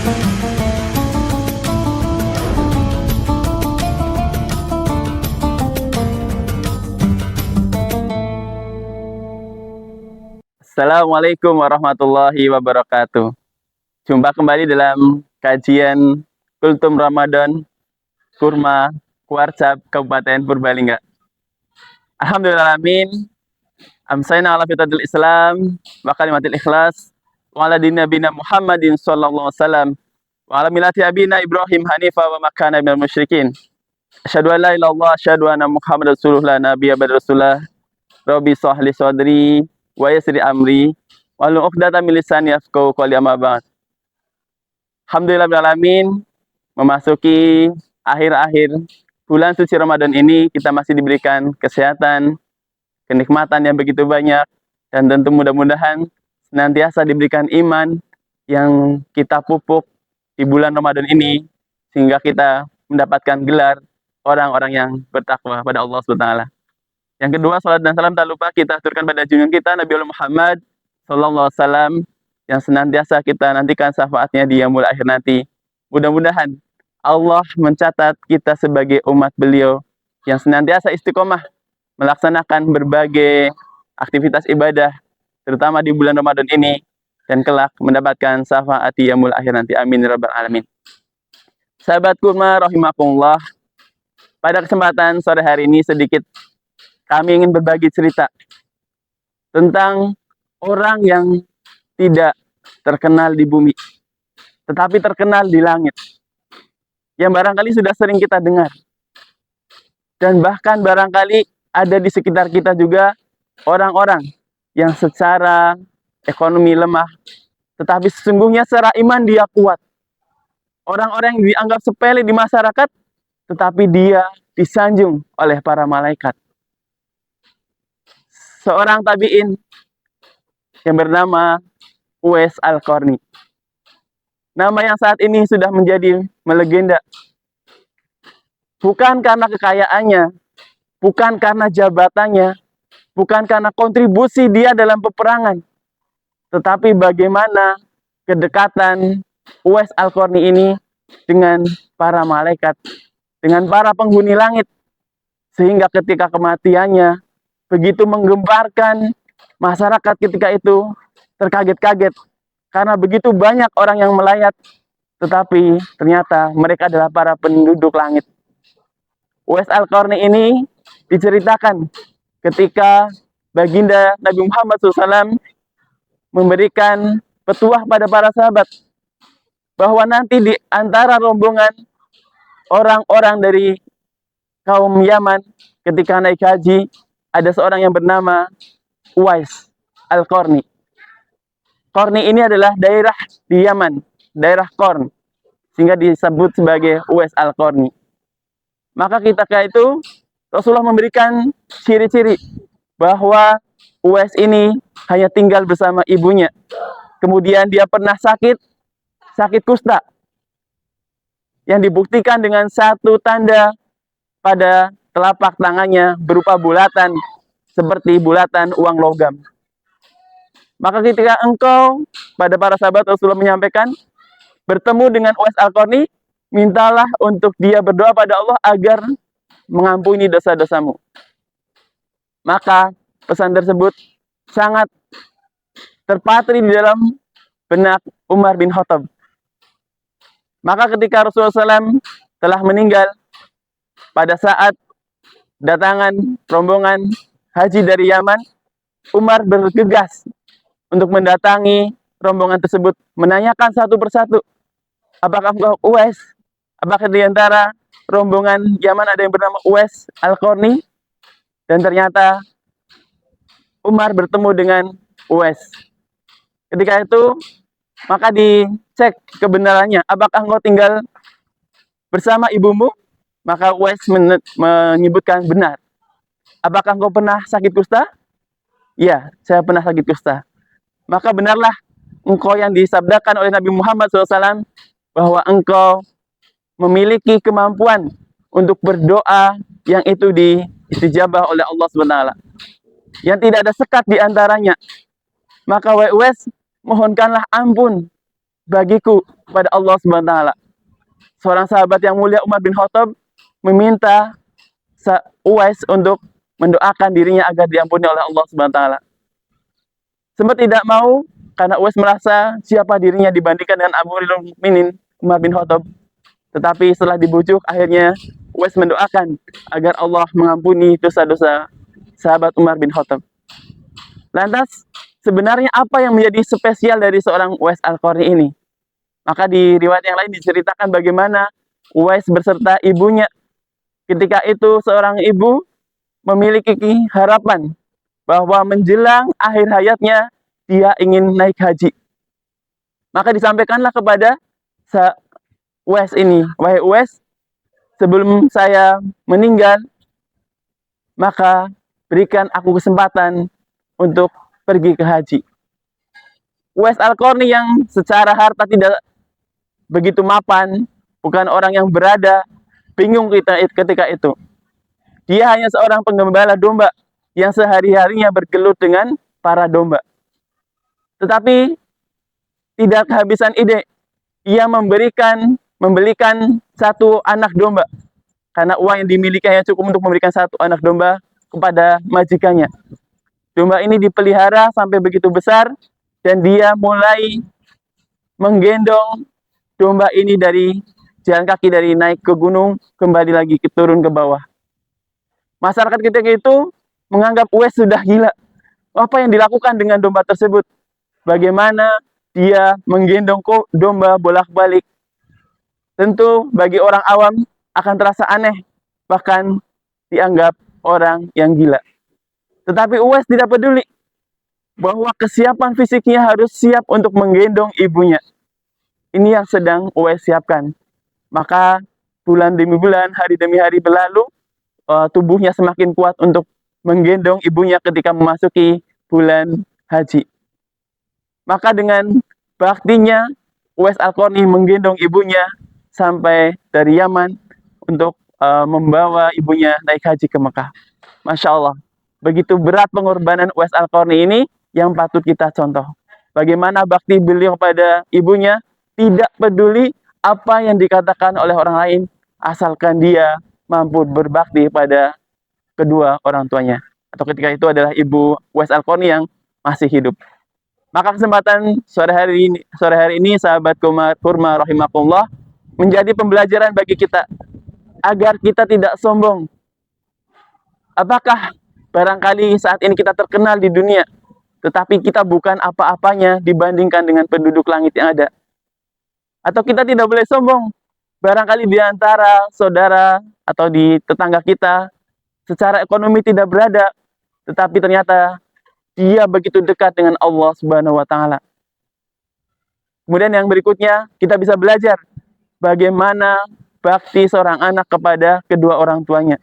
Assalamualaikum warahmatullahi wabarakatuh. Jumpa kembali dalam kajian Kultum Ramadan Kurma Kuarcap Kabupaten Purbalingga. Alhamdulillahalamin. Amsayna ala fitatil Islam wa kalimatil ikhlas wa ala din nabina Muhammadin sallallahu alaihi wasallam wa ala millati abina Ibrahim hanifa wa makana minal musyrikin. Asyhadu an la ilaha illallah asyhadu anna Muhammadar rasulullah nabiyya ba'da rasulullah. Rabbi shrah li sadri wa yassir amri wahlul 'uqdatam min lisani yafqahu qawli amma ba'd. Alhamdulillahirabbil memasuki akhir-akhir bulan suci Ramadan ini, kita masih diberikan kesehatan, kenikmatan yang begitu banyak, dan tentu mudah-mudahan senantiasa diberikan iman yang kita pupuk di bulan Ramadan ini sehingga kita mendapatkan gelar orang-orang yang bertakwa pada Allah SWT. Yang kedua, salat dan salam tak lupa kita aturkan pada junjungan kita Nabi Muhammad SAW yang senantiasa kita nantikan syafaatnya di yaumul akhir nanti. Mudah-mudahan Allah mencatat kita sebagai umat beliau yang senantiasa istiqomah melaksanakan berbagai aktivitas ibadah, terutama di bulan Ramadan ini, dan kelak mendapatkan syafaat di yaumul akhir nanti. Amin ya rabbal alamin. Sahabat kurma rahimakumullah, pada kesempatan sore hari ini sedikit kami ingin berbagi cerita tentang orang yang tidak terkenal di bumi, tetapi terkenal di langit. Yang barangkali sudah sering kita dengar. Dan bahkan barangkali ada di sekitar kita juga orang-orang yang secara ekonomi lemah, tetapi sesungguhnya secara iman dia kuat. Orang-orang yang dianggap sepele di masyarakat, tetapi dia disanjung oleh para malaikat. Seorang tabi'in yang bernama Uwais Al-Qarni. Nama yang saat ini sudah menjadi melegenda. Bukan karena kekayaannya, bukan karena jabatannya, bukan karena kontribusi dia dalam peperangan, tetapi bagaimana kedekatan Uwais Al-Qarni ini dengan para malaikat, dengan para penghuni langit, sehingga ketika kematiannya begitu menggemparkan masyarakat ketika itu terkaget-kaget karena begitu banyak orang yang melayat, tetapi ternyata mereka adalah para penduduk langit. Uwais Al-Qarni ini diceritakan ketika baginda Nabi Muhammad SAW memberikan petuah pada para sahabat bahwa nanti di antara rombongan orang-orang dari kaum Yaman ketika naik haji, ada seorang yang bernama Uwais Al-Qarni. Qarni ini adalah daerah di Yaman, daerah Qarn, sehingga disebut sebagai Uwais Al-Qarni. Maka ketika itu Rasulullah memberikan ciri-ciri bahwa Uwais ini hanya tinggal bersama ibunya. Kemudian dia pernah sakit kusta, yang dibuktikan dengan satu tanda pada telapak tangannya berupa bulatan seperti bulatan uang logam. Maka ketika engkau, pada para sahabat Rasulullah menyampaikan, bertemu dengan Uwais Al-Qarni, mintalah untuk dia berdoa pada Allah agar mengampuni dosa-dosamu. Maka pesan tersebut sangat terpatri di dalam benak Umar bin Khattab. Maka ketika Rasulullah SAW telah meninggal, pada saat datangan rombongan haji dari Yaman, Umar bergegas untuk mendatangi rombongan tersebut, menanyakan satu persatu, apakah engkau Uwais? Apakah di antara rombongan Yaman ada yang bernama Uwais Al-Qarni? Dan ternyata Umar bertemu dengan Uwais. Ketika itu, maka dicek kebenarannya, apakah engkau tinggal bersama ibumu? Maka Uwais menyebutkan benar. Apakah engkau pernah sakit kusta? Ya, saya pernah sakit kusta. Maka benarlah engkau yang disabdakan oleh Nabi Muhammad SAW bahwa engkau memiliki kemampuan untuk berdoa yang itu diistijabah oleh Allah SWT, yang tidak ada sekat di antaranya. Maka wahai Uwais, mohonkanlah ampun bagiku pada Allah Subhanahu wa taala. Seorang sahabat yang mulia Umar bin Khattab meminta Uwais untuk mendoakan dirinya agar diampuni oleh Allah Subhanahu wa taala. Sempat tidak mau karena Uwais merasa siapa dirinya dibandingkan dengan Amirul Mukminin Umar bin Khattab. Tetapi setelah dibujuk, akhirnya Uwais mendoakan agar Allah mengampuni dosa-dosa sahabat Umar bin Khattab. Lantas, sebenarnya apa yang menjadi spesial dari seorang Uwais Al-Qarni ini? Maka di riwayat yang lain diceritakan bagaimana Uwais beserta ibunya. Ketika itu seorang ibu memiliki harapan bahwa menjelang akhir hayatnya dia ingin naik haji. Maka disampaikanlah kepada Uwais ini, wahai Uwais, sebelum saya meninggal, maka berikan aku kesempatan untuk pergi ke haji. Uwais Al-Qarni yang secara harta tidak begitu mapan, bukan orang yang berada, bingung ketika itu. Dia hanya seorang penggembala domba yang sehari-harinya bergelut dengan para domba. Tetapi tidak kehabisan ide. Ia membelikan satu anak domba. Karena uang yang dimilikinya cukup untuk memberikan satu anak domba kepada majikannya. Domba ini dipelihara sampai begitu besar dan dia mulai menggendong domba ini dari jalan kaki, dari naik ke gunung kembali lagi turun ke bawah. Masyarakat ketika itu menganggap Uwais sudah gila. Apa yang dilakukan dengan domba tersebut? Bagaimana dia menggendong domba bolak-balik? Tentu bagi orang awam akan terasa aneh, bahkan dianggap orang yang gila. Tetapi Uwais tidak peduli bahwa kesiapan fisiknya harus siap untuk menggendong ibunya. Ini yang sedang Uwais siapkan. Maka bulan demi bulan, hari demi hari berlalu, tubuhnya semakin kuat untuk menggendong ibunya ketika memasuki bulan haji. Maka dengan baktinya, Uwais Al-Qarni menggendong ibunya sampai dari Yaman untuk membawa ibunya naik haji ke Mekah. Masya Allah, begitu berat pengorbanan Uwais Al-Qarni ini yang patut kita contoh. Bagaimana bakti beliau pada ibunya, tidak peduli apa yang dikatakan oleh orang lain, asalkan dia mampu berbakti pada kedua orang tuanya. Atau ketika itu adalah ibu Uwais Al-Qarni yang masih hidup. Maka kesempatan sore hari ini sahabat kurma rahimakumullah menjadi pembelajaran bagi kita agar kita tidak sombong. Apakah barangkali saat ini kita terkenal di dunia, tetapi kita bukan apa-apanya dibandingkan dengan penduduk langit yang ada? Atau kita tidak boleh sombong, barangkali di antara saudara atau di tetangga kita secara ekonomi tidak berada, tetapi ternyata dia begitu dekat dengan Allah Subhanahu wa taala. Kemudian yang berikutnya, kita bisa belajar bagaimana bakti seorang anak kepada kedua orang tuanya.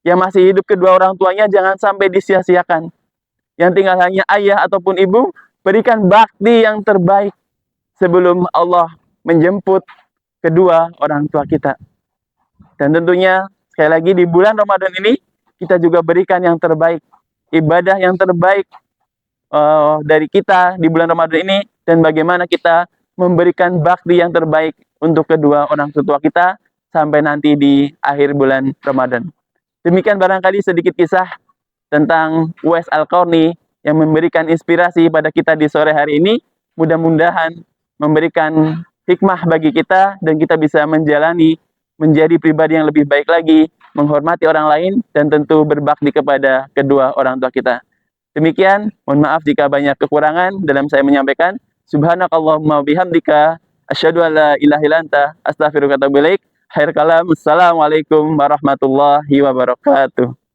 Yang masih hidup kedua orang tuanya jangan sampai disia-siakan. Yang tinggal hanya ayah ataupun ibu, berikan bakti yang terbaik sebelum Allah menjemput kedua orang tua kita. Dan tentunya sekali lagi di bulan Ramadan ini kita juga berikan yang terbaik, ibadah yang terbaik dari kita di bulan Ramadan ini, dan bagaimana kita memberikan bakti yang terbaik untuk kedua orang tua kita sampai nanti di akhir bulan Ramadan. Demikian barangkali sedikit kisah tentang Uwais Al-Qarni yang memberikan inspirasi pada kita di sore hari ini. Mudah-mudahan memberikan hikmah bagi kita dan kita bisa menjalani menjadi pribadi yang lebih baik lagi, menghormati orang lain, dan tentu berbakti kepada kedua orang tua kita. Demikian, mohon maaf jika banyak kekurangan dalam saya menyampaikan. Subhanakallahumma bihamdika, asyhadu an la ilaha illa anta, astaghfiruka wa atubu ilaik. Khair kalam. Assalamualaikum warahmatullahi wabarakatuh.